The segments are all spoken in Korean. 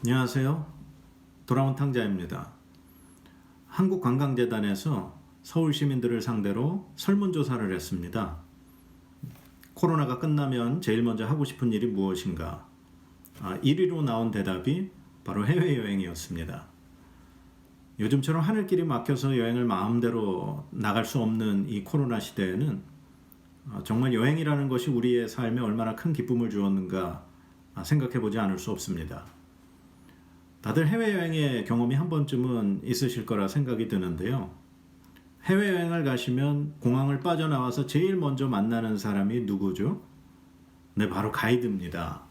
안녕하세요. 돌아온 탕자입니다. 한국관광재단에서 서울 시민들을 상대로 설문조사를 했습니다. 코로나가 끝나면 제일 먼저 하고 싶은 일이 무엇인가? 1위로 나온 대답이 바로 해외여행이었습니다. 요즘처럼 하늘길이 막혀서 여행을 마음대로 나갈 수 없는 이 코로나 시대에는 정말 여행이라는 것이 우리의 삶에 얼마나 큰 기쁨을 주었는가 생각해보지 않을 수 없습니다. 다들 해외여행의 경험이 한 번쯤은 있으실 거라 생각이 드는데요. 해외여행을 가시면 공항을 빠져나와서 제일 먼저 만나는 사람이 누구죠? 네, 바로 가이드입니다.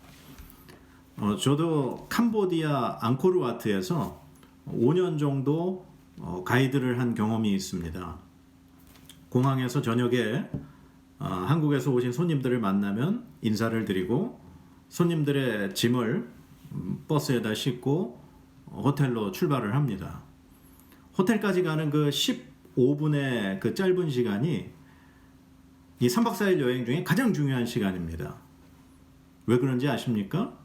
저도 캄보디아 앙코르와트에서 5년 정도 가이드를 한 경험이 있습니다. 공항에서 저녁에 한국에서 오신 손님들을 만나면 인사를 드리고 손님들의 짐을 버스에다 싣고 호텔로 출발을 합니다. 호텔까지 가는 그 15분의 그 짧은 시간이 이 3박 4일 여행 중에 가장 중요한 시간입니다. 왜 그런지 아십니까?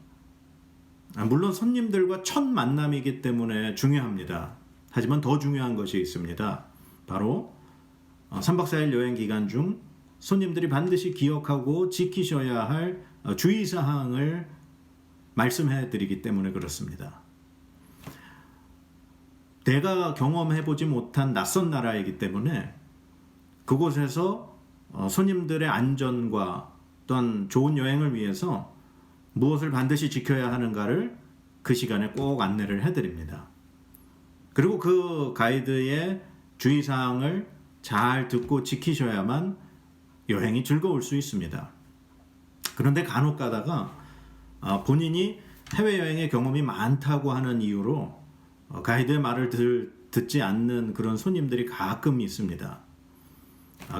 물론 손님들과 첫 만남이기 때문에 중요합니다. 하지만 더 중요한 것이 있습니다. 바로 3박 4일 여행 기간 중 손님들이 반드시 기억하고 지키셔야 할 주의사항을 말씀해 드리기 때문에 그렇습니다. 내가 경험해보지 못한 낯선 나라이기 때문에 그곳에서 손님들의 안전과 또한 좋은 여행을 위해서 무엇을 반드시 지켜야 하는가를 그 시간에 꼭 안내를 해드립니다. 그리고 그 가이드의 주의사항을 잘 듣고 지키셔야만 여행이 즐거울 수 있습니다. 그런데 간혹 가다가 본인이 해외여행의 경험이 많다고 하는 이유로 가이드의 말을 듣지 않는 그런 손님들이 가끔 있습니다.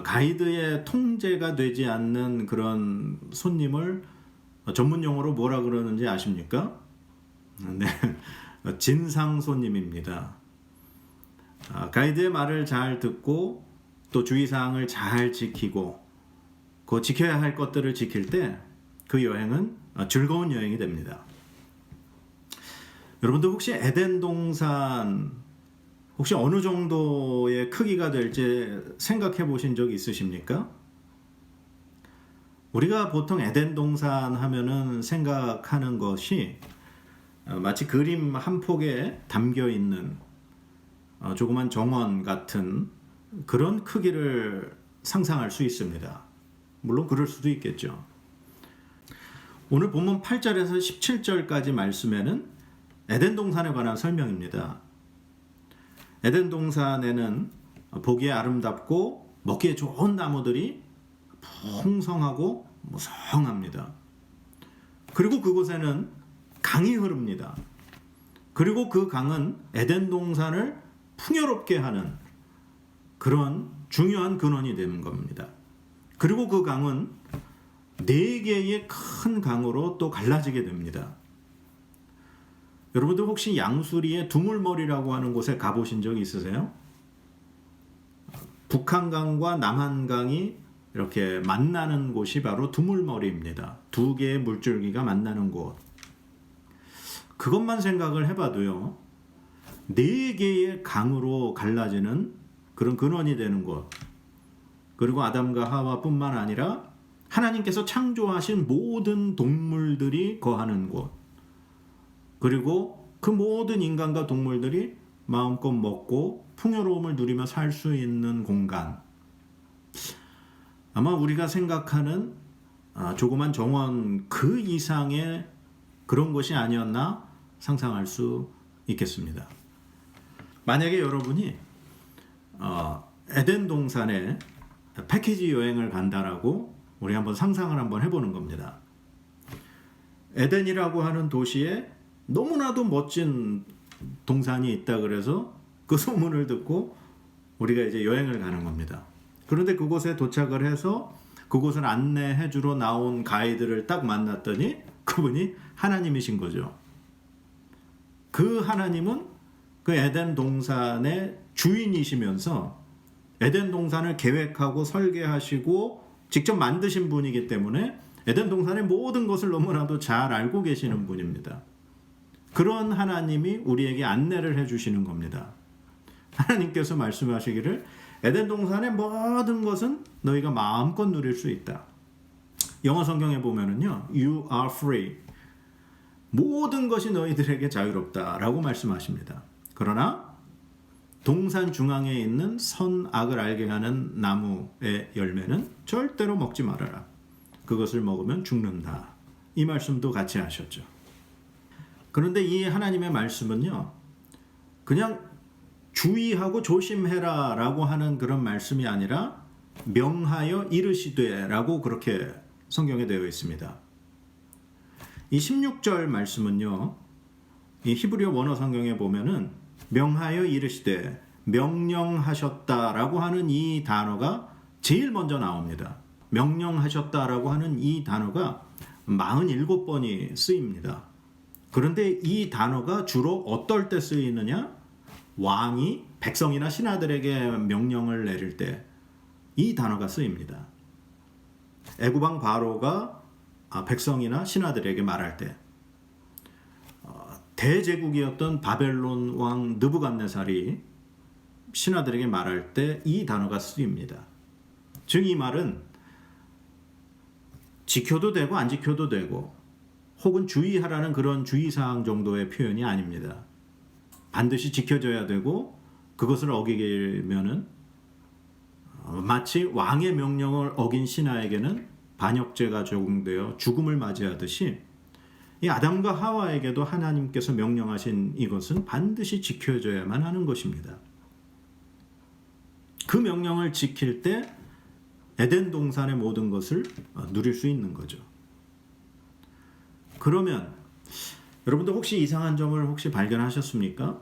가이드의 통제가 되지 않는 그런 손님을 전문 용어로 뭐라 그러는지 아십니까? 네, 진상 손님입니다. 가이드의 말을 잘 듣고 또 주의사항을 잘 지키고 그 지켜야 할 것들을 지킬 때 그 여행은 즐거운 여행이 됩니다. 여러분들 혹시 에덴 동산 혹시 어느 정도의 크기가 될지 생각해 보신 적 있으십니까? 우리가 보통 에덴 동산 하면은 생각하는 것이 마치 그림 한 폭에 담겨 있는 조그만 정원 같은 그런 크기를 상상할 수 있습니다. 물론 그럴 수도 있겠죠. 오늘 본문 8절에서 17절까지 말씀에는 에덴 동산에 관한 설명입니다. 에덴 동산에는 보기에 아름답고 먹기에 좋은 나무들이 풍성하고 무성합니다. 그리고 그곳에는 강이 흐릅니다. 그리고 그 강은 에덴 동산을 풍요롭게 하는 그런 중요한 근원이 되는 겁니다. 그리고 그 강은 4개의 큰 강으로 또 갈라지게 됩니다. 여러분들 혹시 양수리의 두물머리라고 하는 곳에 가보신 적 있으세요? 북한강과 남한강이 이렇게 만나는 곳이 바로 두물머리입니다. 2개의 물줄기가 만나는 곳. 그것만 생각을 해봐도요. 4개의 강으로 갈라지는 그런 근원이 되는 곳. 그리고 아담과 하와뿐만 아니라 하나님께서 창조하신 모든 동물들이 거하는 곳. 그리고 그 모든 인간과 동물들이 마음껏 먹고 풍요로움을 누리며 살 수 있는 공간. 아마 우리가 생각하는 조그만 정원 그 이상의 그런 곳이 아니었나 상상할 수 있겠습니다. 만약에 여러분이 에덴 동산에 패키지 여행을 간다라고 우리 한번 상상을 한번 해보는 겁니다. 에덴이라고 하는 도시에 너무나도 멋진 동산이 있다 그래서 그 소문을 듣고 우리가 이제 여행을 가는 겁니다. 그런데 그곳에 도착을 해서 그곳을 안내해 주러 나온 가이드를 딱 만났더니 그분이 하나님이신 거죠. 그 하나님은 그 에덴 동산의 주인이시면서 에덴 동산을 계획하고 설계하시고 직접 만드신 분이기 때문에 에덴 동산의 모든 것을 너무나도 잘 알고 계시는 분입니다. 그런 하나님이 우리에게 안내를 해주시는 겁니다. 하나님께서 말씀하시기를 에덴 동산의 모든 것은 너희가 마음껏 누릴 수 있다. 영어 성경에 보면은요, You are free. 모든 것이 너희들에게 자유롭다라고 말씀하십니다. 그러나 동산 중앙에 있는 선악을 알게 하는 나무의 열매는 절대로 먹지 말아라. 그것을 먹으면 죽는다. 이 말씀도 같이 하셨죠. 그런데 이 하나님의 말씀은요, 그냥 주의하고 조심해라 라고 하는 그런 말씀이 아니라 명하여 이르시되 라고 그렇게 성경에 되어 있습니다. 이 16절 말씀은요, 이 히브리어 원어 성경에 보면은 명하여 이르시되 명령하셨다라고 하는 이 단어가 제일 먼저 나옵니다. 명령하셨다라고 하는 이 단어가 47번이 쓰입니다. 그런데 이 단어가 주로 어떨 때 쓰이느냐? 왕이 백성이나 신하들에게 명령을 내릴 때 이 단어가 쓰입니다. 애굽왕 바로가 백성이나 신하들에게 말할 때, 대제국이었던 바벨론 왕 느부갓네살이 신하들에게 말할 때 이 단어가 쓰입니다. 즉 이 말은 지켜도 되고 안 지켜도 되고 혹은 주의하라는 그런 주의사항 정도의 표현이 아닙니다. 반드시 지켜져야 되고 그것을 어기면은 마치 왕의 명령을 어긴 신하에게는 반역죄가 적용되어 죽음을 맞이하듯이 이 아담과 하와에게도 하나님께서 명령하신 이것은 반드시 지켜져야만 하는 것입니다. 그 명령을 지킬 때 에덴 동산의 모든 것을 누릴 수 있는 거죠. 그러면 여러분들 혹시 이상한 점을 혹시 발견하셨습니까?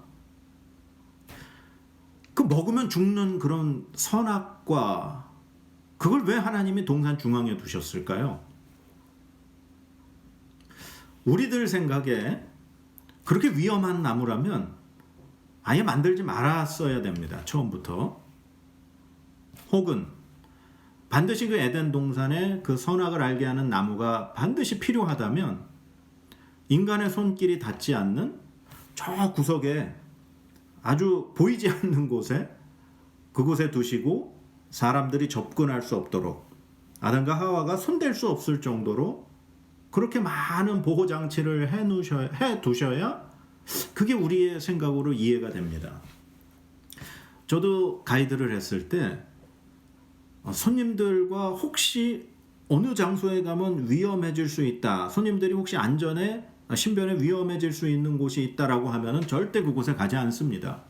그 먹으면 죽는 그런 선악과 그걸 왜 하나님이 동산 중앙에 두셨을까요? 우리들 생각에 그렇게 위험한 나무라면 아예 만들지 말았어야 됩니다. 처음부터. 혹은 반드시 그 에덴 동산에 그 선악을 알게 하는 나무가 반드시 필요하다면 인간의 손길이 닿지 않는 저 구석에 아주 보이지 않는 곳에 그곳에 두시고 사람들이 접근할 수 없도록 아담과 하와가 손댈 수 없을 정도로 그렇게 많은 보호장치를 해 두셔야 그게 우리의 생각으로 이해가 됩니다. 저도 가이드를 했을 때 손님들과 혹시 어느 장소에 가면 위험해질 수 있다. 손님들이 혹시 안전에 신변에 위험해질 수 있는 곳이 있다라고 하면은 절대 그곳에 가지 않습니다.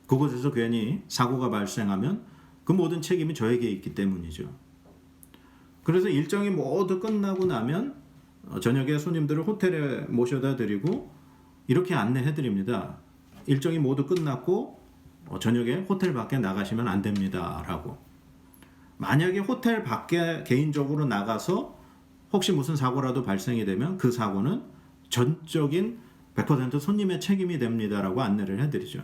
그곳에서 괜히 사고가 발생하면 그 모든 책임이 저에게 있기 때문이죠. 그래서 일정이 모두 끝나고 나면 저녁에 손님들을 호텔에 모셔다 드리고 이렇게 안내해 드립니다. 일정이 모두 끝났고 저녁에 호텔 밖에 나가시면 안 됩니다. 라고. 만약에 호텔 밖에 개인적으로 나가서 혹시 무슨 사고라도 발생이 되면 그 사고는 전적인 100% 손님의 책임이 됩니다라고 안내를 해드리죠.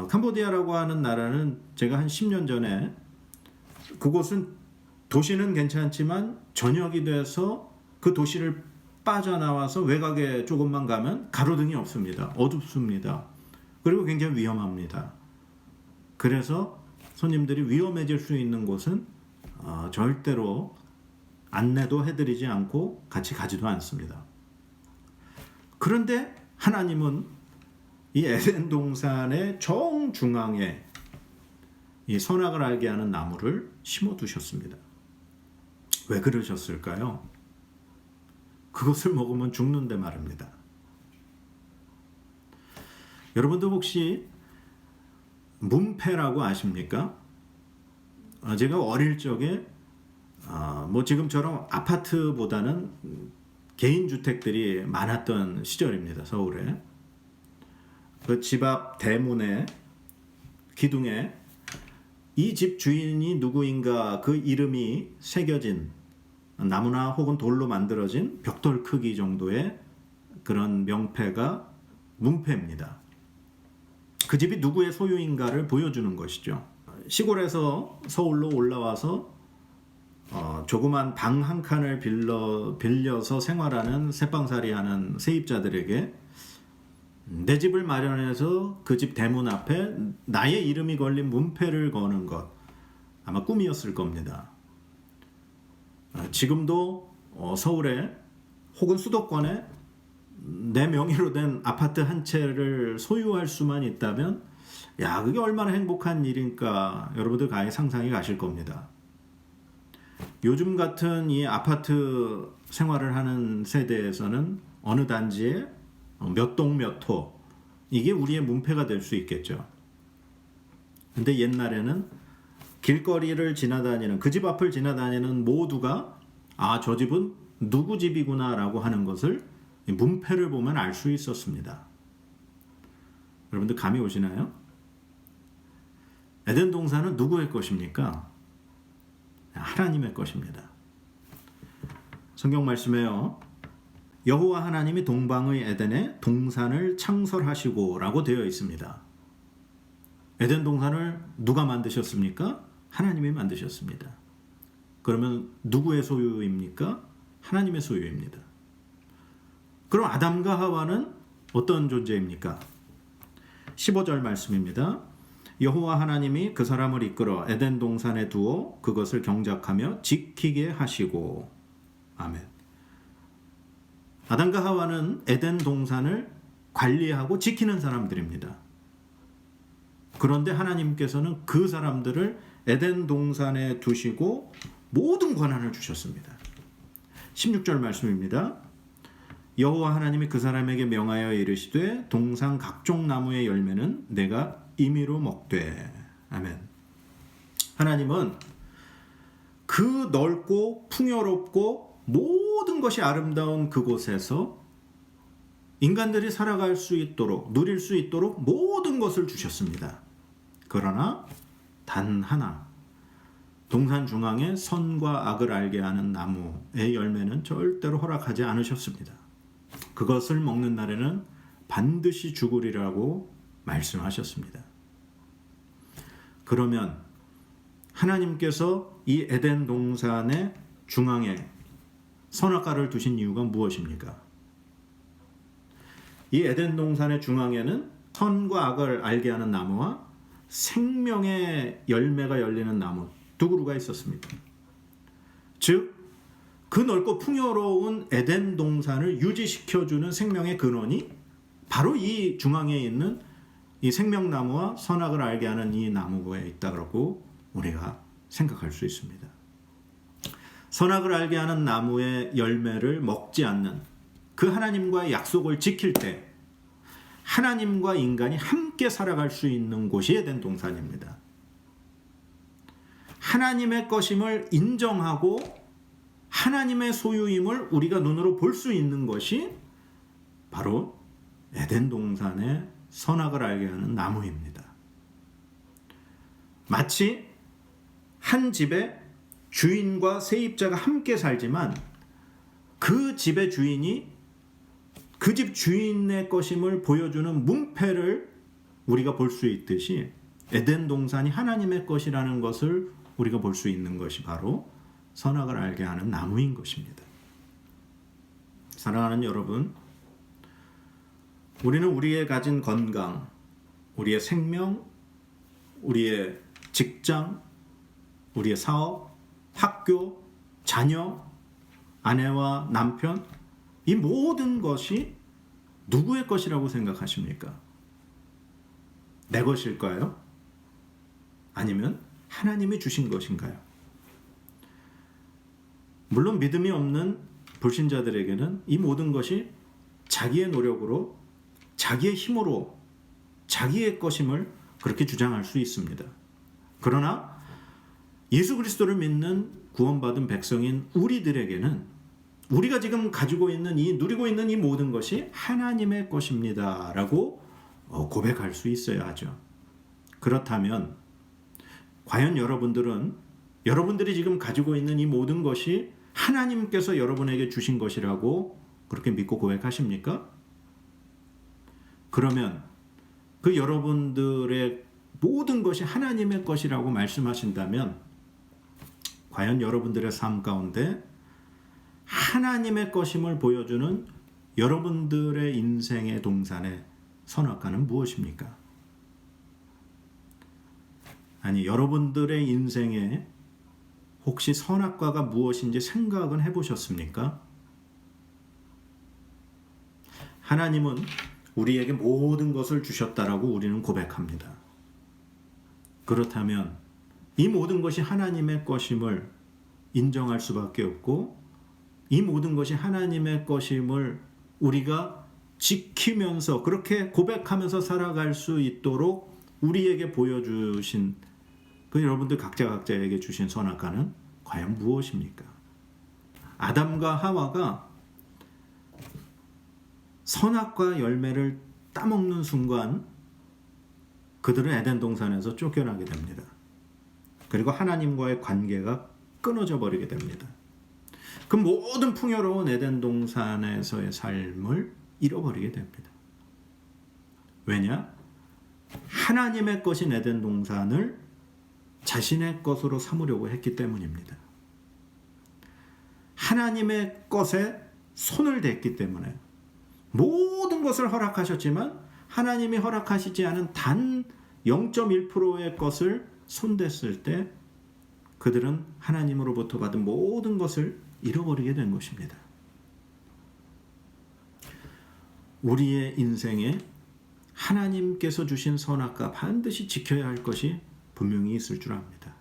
캄보디아라고 하는 나라는 제가 한 10년 전에 그곳은 도시는 괜찮지만 저녁이 돼서 그 도시를 빠져나와서 외곽에 조금만 가면 가로등이 없습니다. 어둡습니다. 그리고 굉장히 위험합니다. 그래서 손님들이 위험해질 수 있는 곳은 절대로 안내도 해드리지 않고 같이 가지도 않습니다. 그런데 하나님은 이 에덴 동산의 정중앙에 이 선악을 알게 하는 나무를 심어 두셨습니다. 왜 그러셨을까요? 그것을 먹으면 죽는데 말입니다. 여러분도 혹시 문패라고 아십니까? 제가 어릴 적에 뭐 지금처럼 아파트보다는 개인 주택들이 많았던 시절입니다. 서울에. 그 집 앞 대문에 기둥에 이 집 주인이 누구인가 그 이름이 새겨진 나무나 혹은 돌로 만들어진 벽돌 크기 정도의 그런 명패가 문패입니다. 그 집이 누구의 소유인가를 보여주는 것이죠. 시골에서 서울로 올라와서 조그만 방 한 칸을 빌려서 생활하는 새방살이하는 세입자들에게 내 집을 마련해서 그 집 대문 앞에 나의 이름이 걸린 문패를 거는 것, 아마 꿈이었을 겁니다. 지금도 서울에 혹은 수도권에 내 명의로 된 아파트 한 채를 소유할 수만 있다면 야, 그게 얼마나 행복한 일인가 여러분들 가히 상상이 가실 겁니다. 요즘 같은 이 아파트 생활을 하는 세대에서는 어느 단지에 몇 동 몇 호, 이게 우리의 문패가 될 수 있겠죠. 근데 옛날에는 길거리를 지나다니는, 그 집 앞을 지나다니는 모두가 아, 저 집은 누구 집이구나 라고 하는 것을 문패를 보면 알 수 있었습니다. 여러분들 감이 오시나요? 에덴 동산은 누구의 것입니까? 하나님의 것입니다. 성경 말씀에요, 여호와 하나님이 동방의 에덴에 동산을 창설하시고 라고 되어 있습니다. 에덴 동산을 누가 만드셨습니까? 하나님이 만드셨습니다. 그러면 누구의 소유입니까? 하나님의 소유입니다. 그럼 아담과 하와는 어떤 존재입니까? 15절 말씀입니다. 여호와 하나님이 그 사람을 이끌어 에덴 동산에 두어 그것을 경작하며 지키게 하시고. 아멘. 아담과 하와는 에덴 동산을 관리하고 지키는 사람들입니다. 그런데 하나님께서는 그 사람들을 에덴 동산에 두시고 모든 권한을 주셨습니다. 16절 말씀입니다. 여호와 하나님이 그 사람에게 명하여 이르시되 동산 각종 나무의 열매는 내가 임의로 먹되. 아멘. 하나님은 그 넓고 풍요롭고 모든 것이 아름다운 그곳에서 인간들이 살아갈 수 있도록, 누릴 수 있도록 모든 것을 주셨습니다. 그러나 단 하나, 동산 중앙에 선과 악을 알게 하는 나무의 열매는 절대로 허락하지 않으셨습니다. 그것을 먹는 날에는 반드시 죽으리라고 말씀하셨습니다. 그러면 하나님께서 이 에덴 동산의 중앙에 선악과를 두신 이유가 무엇입니까? 이 에덴 동산의 중앙에는 선과 악을 알게 하는 나무와 생명의 열매가 열리는 나무 두 그루가 있었습니다. 즉, 그 넓고 풍요로운 에덴 동산을 유지시켜주는 생명의 근원이 바로 이 중앙에 있는 이 생명나무와 선악을 알게 하는 이 나무에 있다고 우리가 생각할 수 있습니다. 선악을 알게 하는 나무의 열매를 먹지 않는 그 하나님과의 약속을 지킬 때 하나님과 인간이 함께 살아갈 수 있는 곳이 에덴 동산입니다. 하나님의 것임을 인정하고 하나님의 소유임을 우리가 눈으로 볼 수 있는 것이 바로 에덴 동산의 선악을 알게 하는 나무입니다. 마치 한 집에 주인과 세입자가 함께 살지만 그 집의 주인이 그 집 주인의 것임을 보여주는 문패를 우리가 볼 수 있듯이 에덴 동산이 하나님의 것이라는 것을 우리가 볼 수 있는 것이 바로 선악을 알게 하는 나무인 것입니다. 사랑하는 여러분, 우리는 우리의 가진 건강, 우리의 생명, 우리의 직장, 우리의 사업, 학교, 자녀, 아내와 남편, 이 모든 것이 누구의 것이라고 생각하십니까? 내 것일까요? 아니면 하나님이 주신 것인가요? 물론 믿음이 없는 불신자들에게는 이 모든 것이 자기의 노력으로, 자기의 힘으로, 자기의 것임을 그렇게 주장할 수 있습니다. 그러나 예수 그리스도를 믿는 구원받은 백성인 우리들에게는 우리가 지금 가지고 있는 누리고 있는 이 모든 것이 하나님의 것입니다 라고 고백할 수 있어야 하죠. 그렇다면 과연 여러분들이 지금 가지고 있는 이 모든 것이 하나님께서 여러분에게 주신 것이라고 그렇게 믿고 고백하십니까? 그러면 그 여러분들의 모든 것이 하나님의 것이라고 말씀하신다면 과연 여러분들의 삶 가운데 하나님의 것임을 보여주는 여러분들의 인생의 동산의 선악과는 무엇입니까? 아니, 여러분들의 인생에 혹시 선악과가 무엇인지 생각은 해보셨습니까? 하나님은 우리에게 모든 것을 주셨다라고 우리는 고백합니다. 그렇다면 이 모든 것이 하나님의 것임을 인정할 수밖에 없고, 이 모든 것이 하나님의 것임을 우리가 지키면서 그렇게 고백하면서 살아갈 수 있도록 우리에게 보여주신 그 여러분들 각자에게 주신 선악과는 과연 무엇입니까? 아담과 하와가 선악과 열매를 따먹는 순간 그들은 에덴 동산에서 쫓겨나게 됩니다. 그리고 하나님과의 관계가 끊어져 버리게 됩니다. 그 모든 풍요로운 에덴 동산에서의 삶을 잃어버리게 됩니다. 왜냐? 하나님의 것인 에덴 동산을 자신의 것으로 삼으려고 했기 때문입니다. 하나님의 것에 손을 댔기 때문에 모든 것을 허락하셨지만 하나님이 허락하시지 않은 단 0.1%의 것을 손댔을 때 그들은 하나님으로부터 받은 모든 것을 잃어버리게 된 것입니다. 우리의 인생에 하나님께서 주신 선악과 반드시 지켜야 할 것이 분명히 있을 줄 압니다.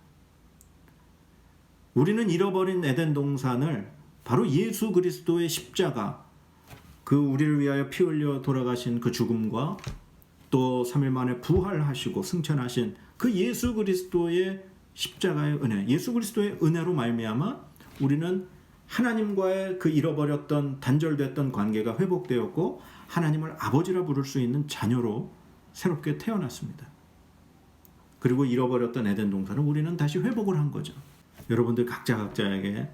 우리는 잃어버린 에덴 동산을 바로 예수 그리스도의 십자가, 그 우리를 위하여 피 흘려 돌아가신 그 죽음과 또 3일 만에 부활하시고 승천하신 그 예수 그리스도의 십자가의 은혜, 예수 그리스도의 은혜로 말미암아 우리는 하나님과의 그 잃어버렸던 단절됐던 관계가 회복되었고 하나님을 아버지라 부를 수 있는 자녀로 새롭게 태어났습니다. 그리고 잃어버렸던 에덴 동산을 우리는 다시 회복을 한 거죠. 여러분들 각자에게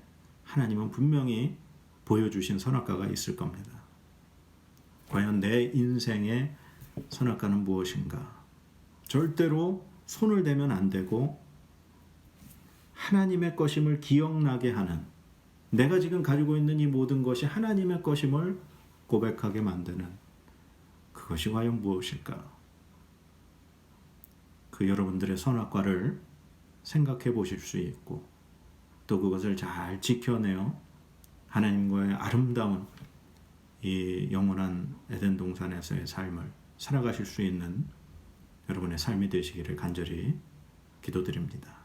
하나님은 분명히 보여주신 선악과가 있을 겁니다. 과연 내 인생의 선악과는 무엇인가? 절대로 손을 대면 안 되고 하나님의 것임을 기억나게 하는, 내가 지금 가지고 있는 이 모든 것이 하나님의 것임을 고백하게 만드는 그것이 과연 무엇일까? 그 여러분들의 선악과를 생각해 보실 수 있고 또 그것을 잘 지켜내어 하나님과의 아름다운 이 영원한 에덴 동산에서의 삶을 살아가실 수 있는 여러분의 삶이 되시기를 간절히 기도드립니다.